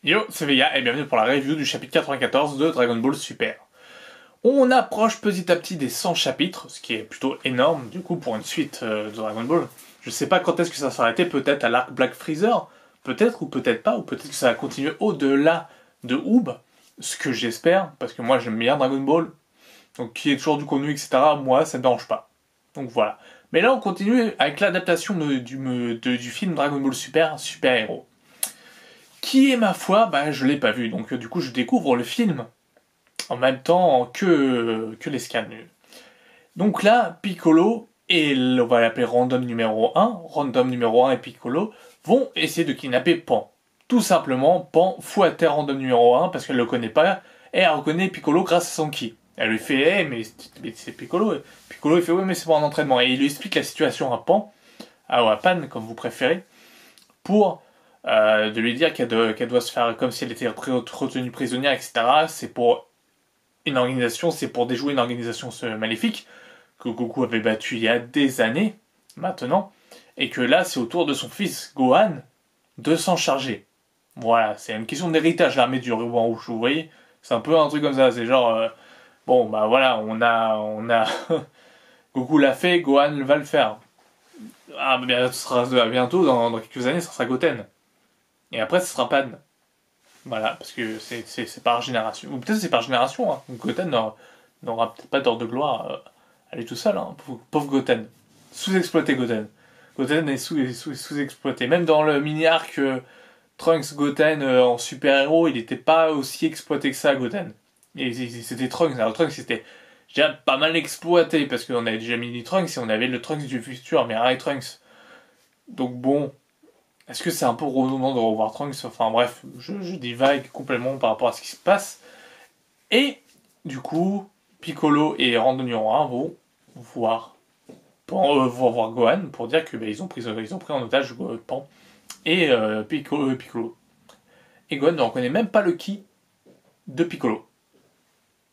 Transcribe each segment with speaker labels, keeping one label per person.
Speaker 1: Yo, c'est Vega et bienvenue pour la review du chapitre 94 de Dragon Ball Super. On approche petit à petit des 100 chapitres, ce qui est plutôt énorme du coup pour une suite de Dragon Ball. Je sais pas quand est-ce que ça s'arrêtait, peut-être à l'arc Black Freezer, peut-être ou peut-être pas, ou peut-être que ça va continuer au-delà de Oob, ce que j'espère, parce que moi j'aime bien Dragon Ball, donc qui est toujours du contenu, etc., moi ça me dérange pas. Donc voilà. Mais là on continue avec l'adaptation du film Dragon Ball Super, Super Héros qui est ma foi, je l'ai pas vu, donc du coup je découvre le film en même temps que les scans. Donc là, Piccolo et on va l'appeler Random numéro 1 et Piccolo vont essayer de kidnapper Pan. Tout simplement, Pan fout à terre Random numéro 1 parce qu'elle le connaît pas et elle reconnaît Piccolo grâce à son ki. Elle lui fait mais c'est Piccolo. Et Piccolo il fait oui mais c'est pour un entraînement et il lui explique la situation à Pan, ou à Pan comme vous préférez, pour de lui dire qu'elle doit se faire comme si elle était retenue prisonnière, etc. C'est pour une organisation, c'est pour déjouer une organisation maléfique que Goku avait battue il y a des années maintenant, et que là c'est au tour de son fils Gohan de s'en charger. Voilà, c'est une question d'héritage l'armée du ruban rouge, vous voyez. C'est un peu un truc comme ça, c'est genre bon voilà, on a Goku l'a fait, Gohan va le faire. Ah bien, ce sera bientôt dans quelques années, ça sera Goten. Et après, ce sera Pan. Voilà, parce que c'est par génération. Ou peut-être c'est par génération. Hein. Goten n'aura peut-être pas d'heure de gloire à lui tout seul. Hein. Pauvre Goten. Sous-exploité Goten. Goten est sous-exploité. Même dans le mini-arc Trunks Goten en super-héros, il n'était pas aussi exploité que ça, Goten. Et c'était Trunks. Alors Trunks, c'était déjà pas mal exploité parce qu'on avait déjà mini Trunks et on avait le Trunks du futur, mais Rai Trunks. Donc bon, est-ce que c'est un peu redondant de revoir Trunks? Enfin bref, je divague complètement par rapport à ce qui se passe. Et du coup, Piccolo et Rando numéro 1 vont voir, vont voir Gohan pour dire que ils ont pris en otage Pan et Piccolo. Et Gohan ne reconnaît même pas le ki de Piccolo.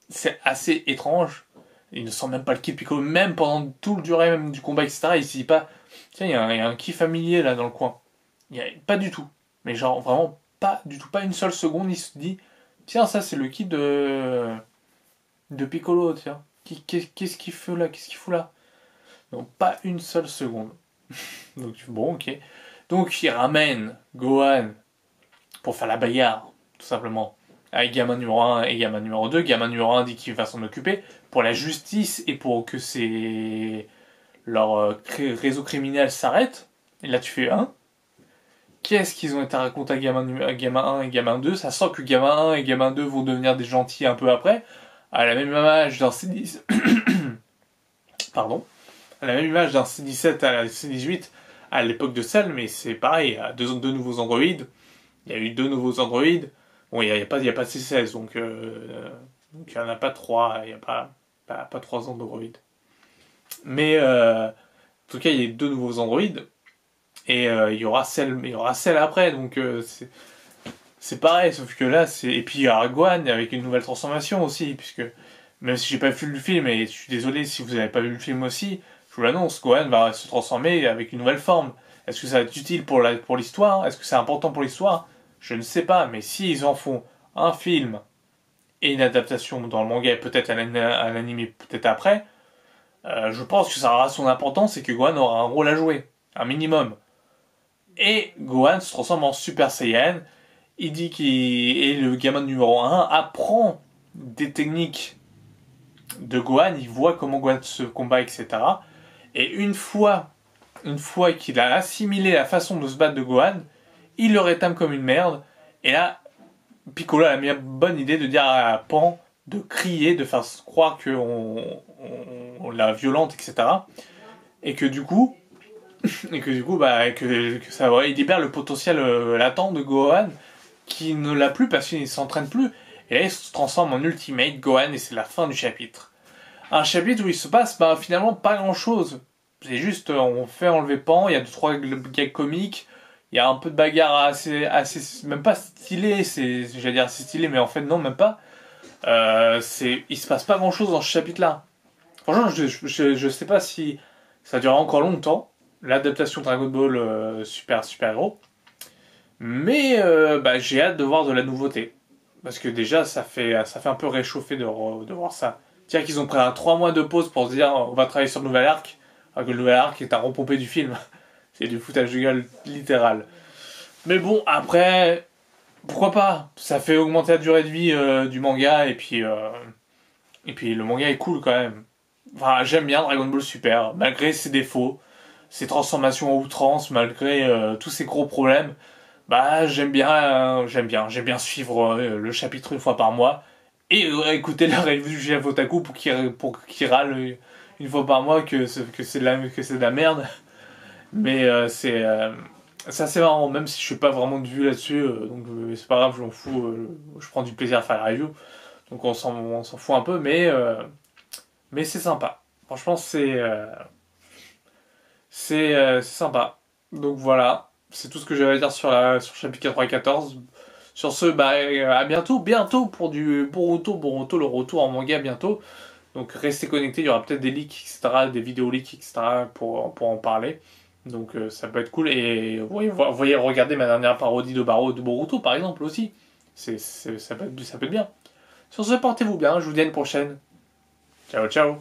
Speaker 1: C'est assez étrange. Il ne sent même pas le ki de Piccolo, même pendant tout le durée même du combat, etc. Il se dit pas, tiens, il y a un ki familier là dans le coin. Il y a pas du tout. Mais genre vraiment pas du tout. Pas une seule seconde, il se dit tiens, ça c'est le kit de Piccolo, tiens. Qu'est-ce qu'il fait là? Qu'est-ce qu'il fout là? Donc pas une seule seconde. Donc bon, ok. Donc il ramène Gohan pour faire la bagarre, tout simplement. Avec gamin numéro 1 et gamin numéro 2. Gamin numéro 1 dit qu'il va s'en occuper pour la justice et pour que leur réseau criminel s'arrête. Et là tu fais qu'est-ce qu'ils ont été racontés à gamin 1 et gamin 2. Ça sent que gamin 1 et gamin 2 vont devenir des gentils un peu après. À la même image d'un C10... Pardon. À la même image d'un C17 à la C18 à l'époque de Cell, mais c'est pareil, il y a deux nouveaux androïdes. Il y a eu deux nouveaux androïdes. Bon, il n'y a pas de C16, donc il n'y en a pas trois. Il n'y a pas trois androïdes. Mais en tout cas, il y a deux nouveaux androïdes. Et il y aura celle après, donc c'est pareil, sauf que là, c'est. Et puis il y aura Gohan avec une nouvelle transformation aussi, puisque même si j'ai pas vu le film, et je suis désolé si vous n'avez pas vu le film aussi, je vous l'annonce, Gohan va se transformer avec une nouvelle forme. Est-ce que ça va être utile pour l'histoire? Est-ce que c'est important pour l'histoire? Je ne sais pas, mais s'ils en font un film et une adaptation dans le manga, et peut-être un anime peut-être après, je pense que ça aura son importance et que Gohan aura un rôle à jouer, un minimum. Et Gohan se transforme en Super Saiyan. Il dit qu'il est le gamin numéro 1, apprend des techniques de Gohan, il voit comment Gohan se combat, etc. Et une fois qu'il a assimilé la façon de se battre de Gohan, il le rétame comme une merde. Et là, Piccolo a la bonne idée de dire à Pan de crier, de faire croire on la violente, etc. Et que du coup, que ça il libère le potentiel latent de Gohan qui ne l'a plus parce qu'il ne s'entraîne plus. Et là, il se transforme en Ultimate Gohan et c'est la fin du chapitre. Un chapitre où il se passe finalement pas grand chose. C'est juste, on fait enlever Pan, il y a 2-3 gags comiques, il y a un peu de bagarre assez même pas stylé, j'allais dire assez stylé, mais en fait non, même pas. Il se passe pas grand chose dans ce chapitre-là. Franchement, je sais pas si ça durera encore longtemps, l'adaptation Dragon Ball Super Héros. Mais j'ai hâte de voir de la nouveauté. Parce que déjà, ça fait un peu réchauffer de voir ça. Tiens qu'ils ont pris 3 mois de pause pour se dire on va travailler sur le nouvel arc. Alors que le nouvel arc est un repompé du film. C'est du foutage de gueule littéral. Mais bon, après, pourquoi pas? Ça fait augmenter la durée de vie du manga et puis le manga est cool quand même. Enfin, j'aime bien Dragon Ball Super, malgré ses défauts, ses transformations à outrance, malgré tous ses gros problèmes. Bah, j'aime bien suivre le chapitre une fois par mois et écouter la review du chef Otaku pour qu'il râle une fois par mois que c'est de la merde. Mais c'est assez marrant, même si je suis pas vraiment de vue là-dessus, donc c'est pas grave, je m'en fous, je prends du plaisir à faire la review, donc on s'en fout un peu, mais c'est sympa. Franchement, c'est sympa. Donc voilà, c'est tout ce que j'avais à dire sur le chapitre 94. Sur ce, à bientôt pour du Boruto, le retour en manga bientôt. Donc restez connectés, il y aura peut-être des leaks, etc., des vidéos leaks, etc., pour en parler. Donc ça peut être cool. Et vous voyez, regardez ma dernière parodie de Boruto, par exemple, aussi. Ça peut être bien. Sur ce, portez-vous bien, je vous dis à une prochaine. Ciao, ciao.